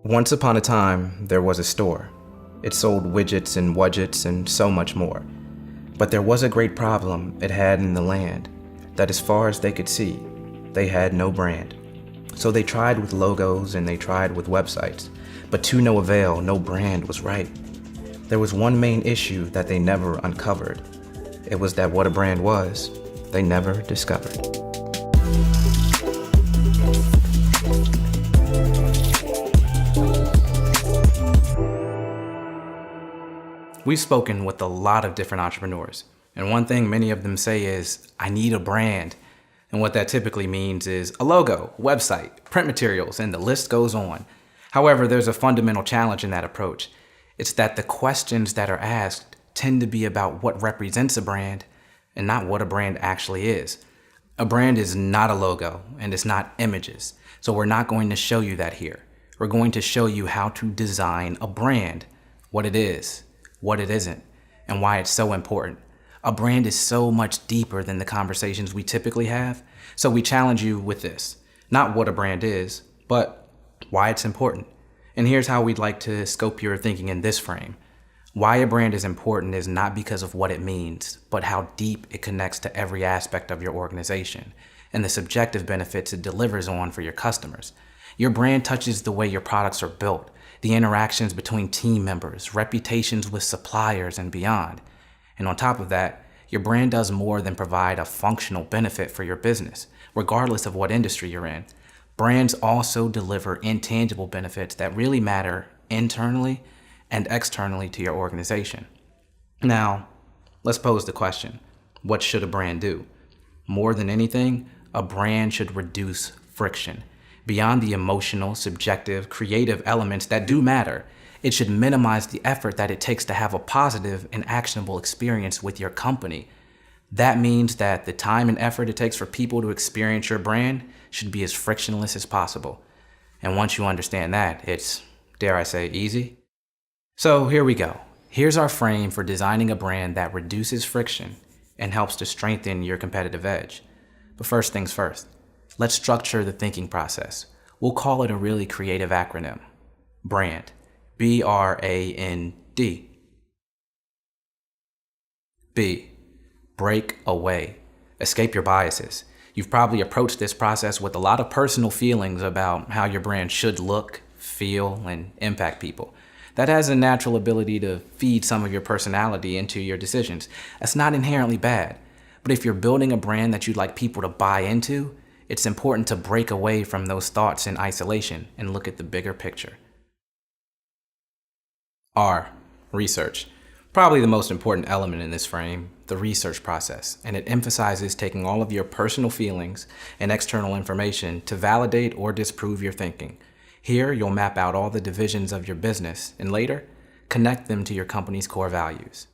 Once upon a time, there was a store. It sold widgets and wudgets and so much more. But there was a great problem it had in the land, that as far as they could see, they had no brand. So they tried with logos and they tried with websites, but to no avail, no brand was right. There was one main issue that they never uncovered. It was that what a brand was, they never discovered. We've spoken with a lot of different entrepreneurs, and one thing many of them say is, I need a brand. And what that typically means is a logo, website, print materials, and the list goes on. However, there's a fundamental challenge in that approach. It's that the questions that are asked tend to be about what represents a brand and not what a brand actually is. A brand is not a logo, and it's not images. So we're not going to show you that here. We're going to show you how to design a brand, what it is, what it isn't, and why it's so important. A brand is so much deeper than the conversations we typically have, so we challenge you with this. Not what a brand is, but why it's important. And here's how we'd like to scope your thinking in this frame. Why a brand is important is not because of what it means, but how deep it connects to every aspect of your organization and the subjective benefits it delivers on for your customers. Your brand touches the way your products are built, the interactions between team members, reputations with suppliers, and beyond. And on top of that, your brand does more than provide a functional benefit for your business, regardless of what industry you're in. Brands also deliver intangible benefits that really matter internally and externally to your organization. Now, let's pose the question, what should a brand do? More than anything, a brand should reduce friction. Beyond the emotional, subjective, creative elements that do matter, it should minimize the effort that it takes to have a positive and actionable experience with your company. That means that the time and effort it takes for people to experience your brand should be as frictionless as possible. And once you understand that, it's, dare I say, easy. So here we go. Here's our frame for designing a brand that reduces friction and helps to strengthen your competitive edge. But first things first. Let's structure the thinking process. We'll call it a really creative acronym. BRAND. B-R-A-N-D. B. Break away. Escape your biases. You've probably approached this process with a lot of personal feelings about how your brand should look, feel, and impact people. That has a natural ability to feed some of your personality into your decisions. That's not inherently bad. But if you're building a brand that you'd like people to buy into, it's important to break away from those thoughts in isolation and look at the bigger picture. R. Research. Probably the most important element in this frame, the research process, and it emphasizes taking all of your personal feelings and external information to validate or disprove your thinking. Here, you'll map out all the divisions of your business and later, connect them to your company's core values.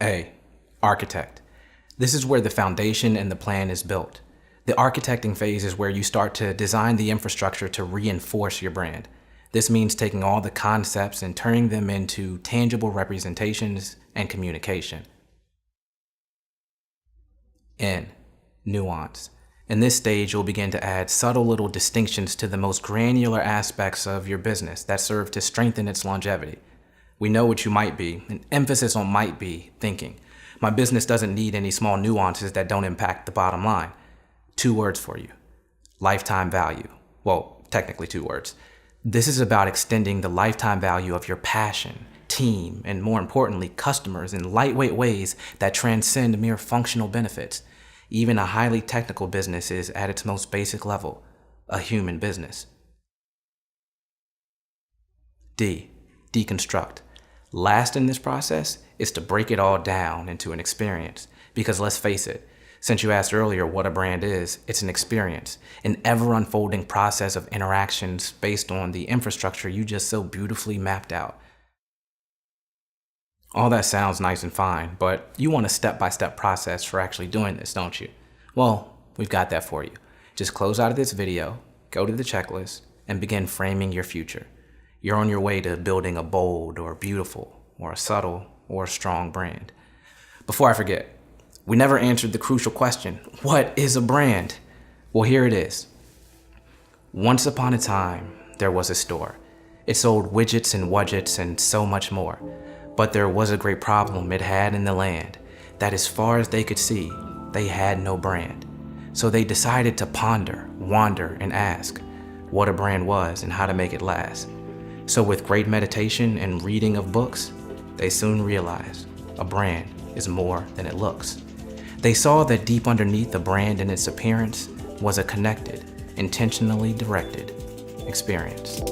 A. Architect. This is where the foundation and the plan is built. The architecting phase is where you start to design the infrastructure to reinforce your brand. This means taking all the concepts and turning them into tangible representations and communication. N. Nuance. In this stage, you'll begin to add subtle little distinctions to the most granular aspects of your business that serve to strengthen its longevity. We know what you might be, an emphasis on might be, thinking. My business doesn't need any small nuances that don't impact the bottom line. 2 words for you. Lifetime value. Well, technically 2 words. This is about extending the lifetime value of your passion, team, and more importantly, customers in lightweight ways that transcend mere functional benefits. Even a highly technical business is, at its most basic level, a human business. D. Deconstruct. Last in this process is to break it all down into an experience. Because let's face it, since you asked earlier what a brand is, it's an experience, an ever-unfolding process of interactions based on the infrastructure you just so beautifully mapped out. All that sounds nice and fine, but you want a step-by-step process for actually doing this, don't you? Well, we've got that for you. Just close out of this video, go to the checklist, and begin framing your future. You're on your way to building a bold or beautiful or a subtle or a strong brand. Before I forget, we never answered the crucial question, what is a brand? Well, here it is. Once upon a time, there was a store. It sold widgets and wudgets and so much more. But there was a great problem it had in the land, that as far as they could see, they had no brand. So they decided to ponder, wander, and ask what a brand was and how to make it last. So with great meditation and reading of books, they soon realized a brand is more than it looks. They saw that deep underneath the brand and its appearance was a connected, intentionally directed experience.